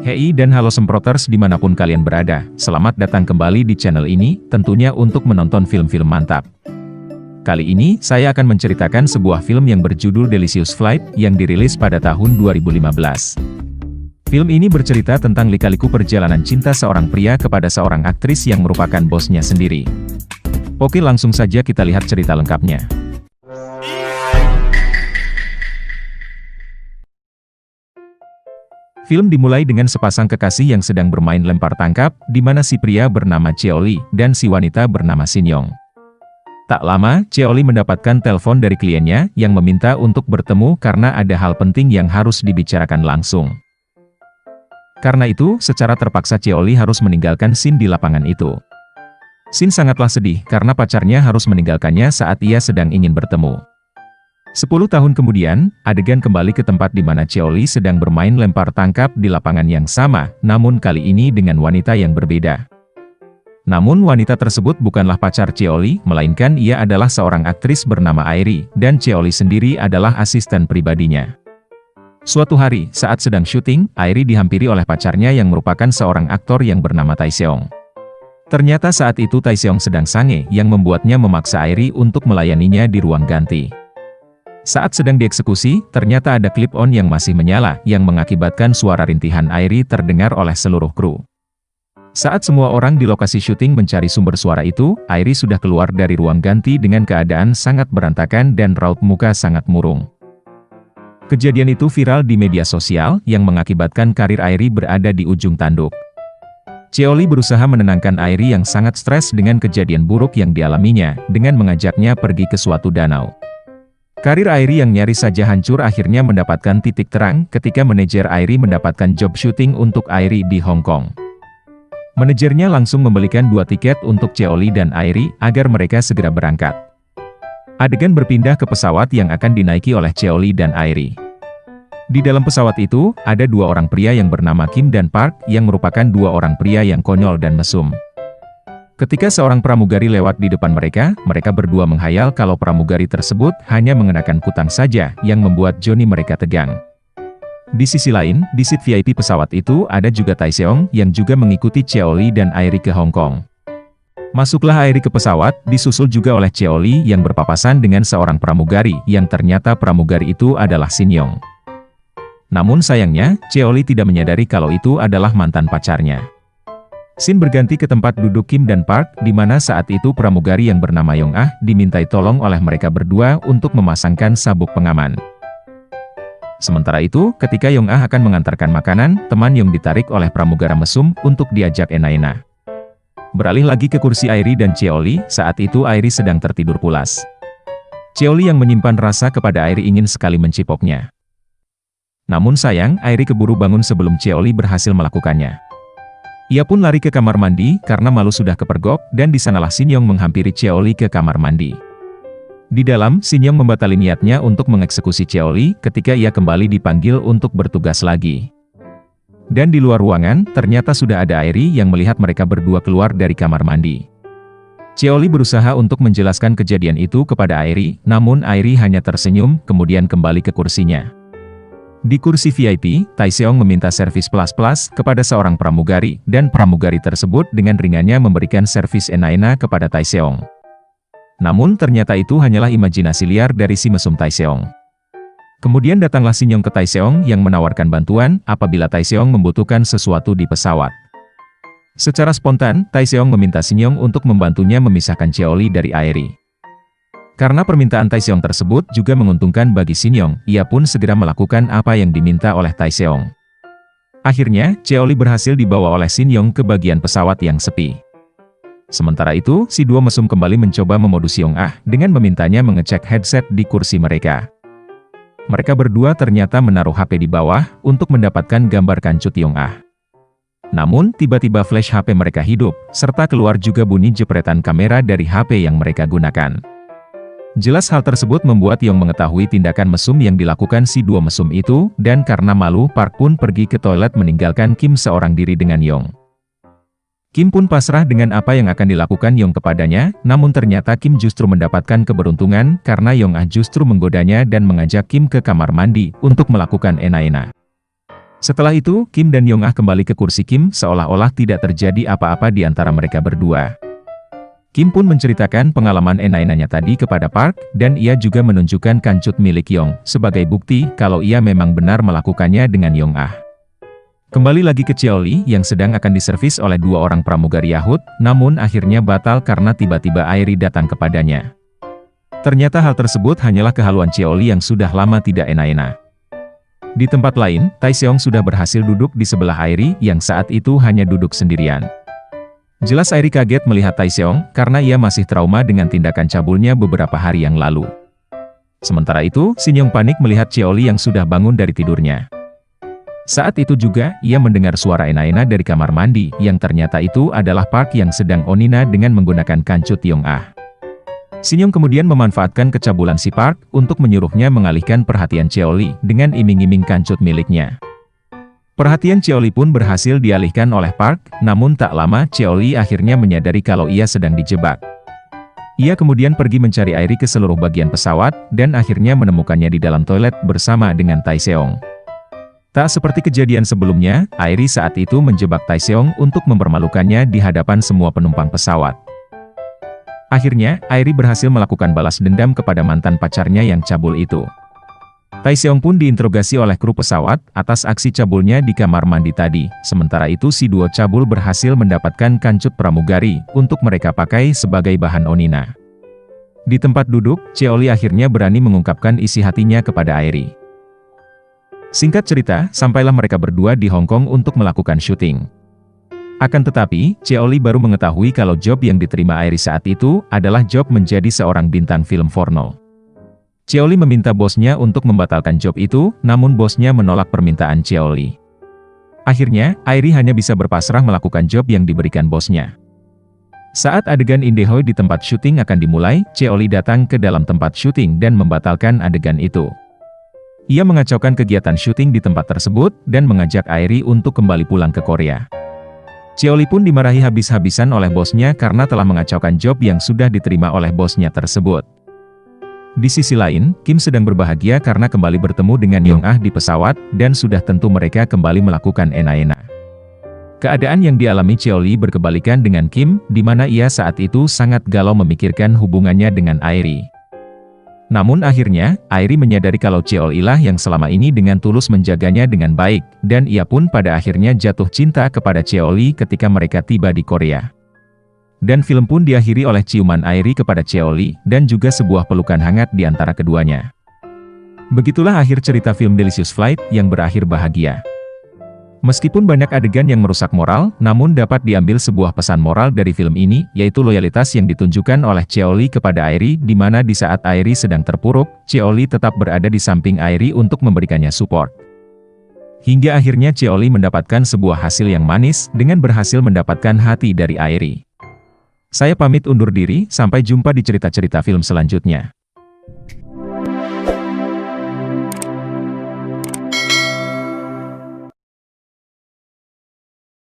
Hei dan halo semproters dimanapun kalian berada, selamat datang kembali di channel ini, tentunya untuk menonton film-film mantap. Kali ini, saya akan menceritakan sebuah film yang berjudul Delicious Flight, yang dirilis pada tahun 2015. Film ini bercerita tentang lika-liku perjalanan cinta seorang pria kepada seorang aktris yang merupakan bosnya sendiri. Oke, langsung saja kita lihat cerita lengkapnya. Film dimulai dengan sepasang kekasih yang sedang bermain lempar tangkap, di mana si pria bernama Cheoli, dan si wanita bernama Shin Young. Tak lama, Cheoli mendapatkan telepon dari kliennya, yang meminta untuk bertemu karena ada hal penting yang harus dibicarakan langsung. Karena itu, secara terpaksa Cheoli harus meninggalkan Shin di lapangan itu. Shin sangatlah sedih, karena pacarnya harus meninggalkannya saat ia sedang ingin bertemu. 10 tahun kemudian, adegan kembali ke tempat di mana Cheoli sedang bermain lempar tangkap di lapangan yang sama, namun kali ini dengan wanita yang berbeda. Namun wanita tersebut bukanlah pacar Cheoli, melainkan ia adalah seorang aktris bernama Airi, dan Cheoli sendiri adalah asisten pribadinya. Suatu hari, saat sedang syuting, Airi dihampiri oleh pacarnya yang merupakan seorang aktor yang bernama Taeseong. Ternyata saat itu Taeseong sedang sange, yang membuatnya memaksa Airi untuk melayaninya di ruang ganti. Saat sedang dieksekusi, ternyata ada clip-on yang masih menyala, yang mengakibatkan suara rintihan Airi terdengar oleh seluruh kru. Saat semua orang di lokasi syuting mencari sumber suara itu, Airi sudah keluar dari ruang ganti dengan keadaan sangat berantakan dan raut muka sangat murung. Kejadian itu viral di media sosial, yang mengakibatkan karir Airi berada di ujung tanduk. Cheoli berusaha menenangkan Airi yang sangat stres dengan kejadian buruk yang dialaminya, dengan mengajaknya pergi ke suatu danau. Karir Airi yang nyaris saja hancur akhirnya mendapatkan titik terang ketika manajer Airi mendapatkan job syuting untuk Airi di Hong Kong. Manajernya langsung membelikan 2 tiket untuk Cheoli dan Airi agar mereka segera berangkat. Adegan berpindah ke pesawat yang akan dinaiki oleh Cheoli dan Airi. Di dalam pesawat itu, ada 2 orang pria yang bernama Kim dan Park yang merupakan 2 orang pria yang konyol dan mesum. Ketika seorang pramugari lewat di depan mereka, mereka berdua menghayal kalau pramugari tersebut hanya mengenakan kutang saja, yang membuat Johnny mereka tegang. Di sisi lain, di seat VIP pesawat itu ada juga Taeseong, yang juga mengikuti Cheoli dan Airi ke Hong Kong. Masuklah Airi ke pesawat, disusul juga oleh Cheoli yang berpapasan dengan seorang pramugari, yang ternyata pramugari itu adalah Shin Young. Namun sayangnya, Cheoli tidak menyadari kalau itu adalah mantan pacarnya. Shin berganti ke tempat duduk Kim dan Park, di mana saat itu pramugari yang bernama Young Ah dimintai tolong oleh mereka berdua untuk memasangkan sabuk pengaman. Sementara itu, ketika Young Ah akan mengantarkan makanan, teman Young ditarik oleh pramugara mesum untuk diajak enak-enak. Beralih lagi ke kursi Airi dan Cheoli, saat itu Airi sedang tertidur pulas. Cheoli yang menyimpan rasa kepada Airi ingin sekali mencipoknya. Namun sayang, Airi keburu bangun sebelum Cheoli berhasil melakukannya. Ia pun lari ke kamar mandi, karena malu sudah kepergok, dan di sanalah Shin Young menghampiri Cheoli ke kamar mandi. Di dalam, Shin Young membatasi niatnya untuk mengeksekusi Cheoli, ketika ia kembali dipanggil untuk bertugas lagi. Dan di luar ruangan, ternyata sudah ada Airi yang melihat mereka berdua keluar dari kamar mandi. Cheoli berusaha untuk menjelaskan kejadian itu kepada Airi, namun Airi hanya tersenyum, kemudian kembali ke kursinya. Di kursi VIP, Taeseong meminta servis plus-plus kepada seorang pramugari, dan pramugari tersebut dengan ringannya memberikan servis enak-enak kepada Taeseong. Namun ternyata itu hanyalah imajinasi liar dari si mesum Taeseong. Kemudian datanglah Shin Young ke Taeseong yang menawarkan bantuan apabila Taeseong membutuhkan sesuatu di pesawat. Secara spontan, Taeseong meminta Shin Young untuk membantunya memisahkan Cheoli dari Airi. Karena permintaan Taeseong tersebut juga menguntungkan bagi Shin Young, ia pun segera melakukan apa yang diminta oleh Taeseong. Akhirnya, Cheoli berhasil dibawa oleh Shin Young ke bagian pesawat yang sepi. Sementara itu, si dua mesum kembali mencoba memodus Young Ah, dengan memintanya mengecek headset di kursi mereka. Mereka berdua ternyata menaruh HP di bawah, untuk mendapatkan gambar kancut Young Ah. Namun, tiba-tiba flash HP mereka hidup, serta keluar juga bunyi jepretan kamera dari HP yang mereka gunakan. Jelas hal tersebut membuat Young mengetahui tindakan mesum yang dilakukan si dua mesum itu, dan karena malu Park pun pergi ke toilet meninggalkan Kim seorang diri dengan Young. Kim pun pasrah dengan apa yang akan dilakukan Young kepadanya, namun ternyata Kim justru mendapatkan keberuntungan karena Young Ah justru menggodanya dan mengajak Kim ke kamar mandi untuk melakukan enak-enak. Setelah itu, Kim dan Yong-ah kembali ke kursi Kim seolah-olah tidak terjadi apa-apa di antara mereka berdua. Kim pun menceritakan pengalaman enak-enaknya tadi kepada Park, dan ia juga menunjukkan kancut milik Yong, sebagai bukti kalau ia memang benar melakukannya dengan Yong-ah. Kembali lagi ke Cheoli yang sedang akan diservis oleh dua orang pramugari Yahut, namun akhirnya batal karena tiba-tiba Airi datang kepadanya. Ternyata hal tersebut hanyalah kehaluan Cheoli yang sudah lama tidak enak-enak. Di tempat lain, Taeseong sudah berhasil duduk di sebelah Airi yang saat itu hanya duduk sendirian. Jelas Airi kaget melihat Taeseong karena ia masih trauma dengan tindakan cabulnya beberapa hari yang lalu. Sementara itu, Shin-yong panik melihat Cheoli yang sudah bangun dari tidurnya. Saat itu juga, ia mendengar suara enak-enak dari kamar mandi, yang ternyata itu adalah Park yang sedang onina dengan menggunakan kancut Yong-ah. Shin-yong kemudian memanfaatkan kecabulan si Park untuk menyuruhnya mengalihkan perhatian Cheoli dengan iming-iming kancut miliknya. Perhatian Cheoli pun berhasil dialihkan oleh Park, namun tak lama Cheoli akhirnya menyadari kalau ia sedang dijebak. Ia kemudian pergi mencari Airi ke seluruh bagian pesawat, dan akhirnya menemukannya di dalam toilet bersama dengan Taeseong. Tak seperti kejadian sebelumnya, Airi saat itu menjebak Taeseong untuk mempermalukannya di hadapan semua penumpang pesawat. Akhirnya, Airi berhasil melakukan balas dendam kepada mantan pacarnya yang cabul itu. Taeseong pun diinterogasi oleh kru pesawat atas aksi cabulnya di kamar mandi tadi. Sementara itu si duo cabul berhasil mendapatkan kancut pramugari untuk mereka pakai sebagai bahan onina. Di tempat duduk, Cheoli akhirnya berani mengungkapkan isi hatinya kepada Airi. Singkat cerita, sampailah mereka berdua di Hong Kong untuk melakukan syuting. Akan tetapi, Cheoli baru mengetahui kalau job yang diterima Airi saat itu adalah job menjadi seorang bintang film porno. Cheoli meminta bosnya untuk membatalkan job itu, namun bosnya menolak permintaan Cheoli. Akhirnya, Airi hanya bisa berpasrah melakukan job yang diberikan bosnya. Saat adegan Indaehoi di tempat syuting akan dimulai, Cheoli datang ke dalam tempat syuting dan membatalkan adegan itu. Ia mengacaukan kegiatan syuting di tempat tersebut, dan mengajak Airi untuk kembali pulang ke Korea. Cheoli pun dimarahi habis-habisan oleh bosnya karena telah mengacaukan job yang sudah diterima oleh bosnya tersebut. Di sisi lain, Kim sedang berbahagia karena kembali bertemu dengan Yong-ah di pesawat, dan sudah tentu mereka kembali melakukan enak-enak. Keadaan yang dialami Cheoli berkebalikan dengan Kim, di mana ia saat itu sangat galau memikirkan hubungannya dengan Airi. Namun akhirnya, Airi menyadari kalau Cheoli lah yang selama ini dengan tulus menjaganya dengan baik, dan ia pun pada akhirnya jatuh cinta kepada Cheoli ketika mereka tiba di Korea. Dan film pun diakhiri oleh ciuman Airi kepada Cheoli, dan juga sebuah pelukan hangat di antara keduanya. Begitulah akhir cerita film Delicious Flight yang berakhir bahagia. Meskipun banyak adegan yang merusak moral, namun dapat diambil sebuah pesan moral dari film ini, yaitu loyalitas yang ditunjukkan oleh Cheoli kepada Airi, di mana di saat Airi sedang terpuruk, Cheoli tetap berada di samping Airi untuk memberikannya support. Hingga akhirnya Cheoli mendapatkan sebuah hasil yang manis, dengan berhasil mendapatkan hati dari Airi. Saya pamit undur diri, sampai jumpa di cerita-cerita film selanjutnya.